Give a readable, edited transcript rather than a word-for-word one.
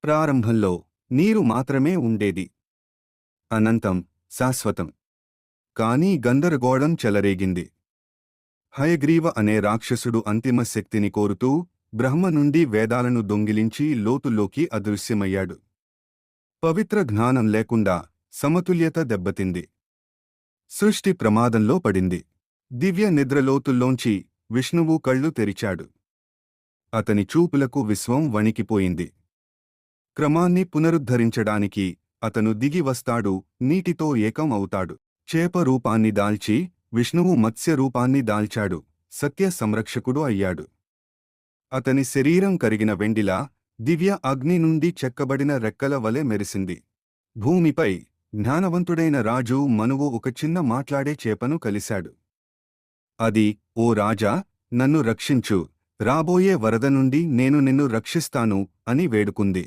ప్రారంభంలో నీరు మాత్రమే ఉండేది. అనంతం, శాశ్వతం. కానీ గందరగోళం చెలరేగింది. హయగ్రీవ అనే రాక్షసుడు అంతిమ శక్తిని కోరుతూ బ్రహ్మ నుండి వేదాలను దొంగిలించి లోతుల్లోకి అదృశ్యమయ్యాడు. పవిత్ర జ్ఞానం లేకుండా సమతుల్యత దెబ్బతింది. సృష్టి ప్రమాదంలో పడింది. దివ్య నిద్రలోతుల్లోంచి విష్ణువు కళ్ళు తెరిచాడు. అతని చూపులకు విశ్వం వణికిపోయింది. క్రమాన్ని పునరుద్ధరించడానికి అతను దిగి వస్తాడు, నీటితో ఏకం అవుతాడు. చేప రూపాన్ని దాల్చి విష్ణువు మత్స్య రూపాన్ని దాల్చాడు, సత్య సంరక్షకుడు అయ్యాడు. అతని శరీరం కరిగిన వెండిలా, దివ్య అగ్ని నుండి చెక్కబడిన రెక్కల వలె మెరిసింది. భూమిపై జ్ఞానవంతుడైన రాజు మనువు ఒక చిన్న మాట్లాడే చేపను కలిశాడు. అది, ఓ రాజా, నన్ను రక్షించు, రాబోయే వరద నుండి నేను నిన్ను రక్షిస్తాను అని వేడుకుంది.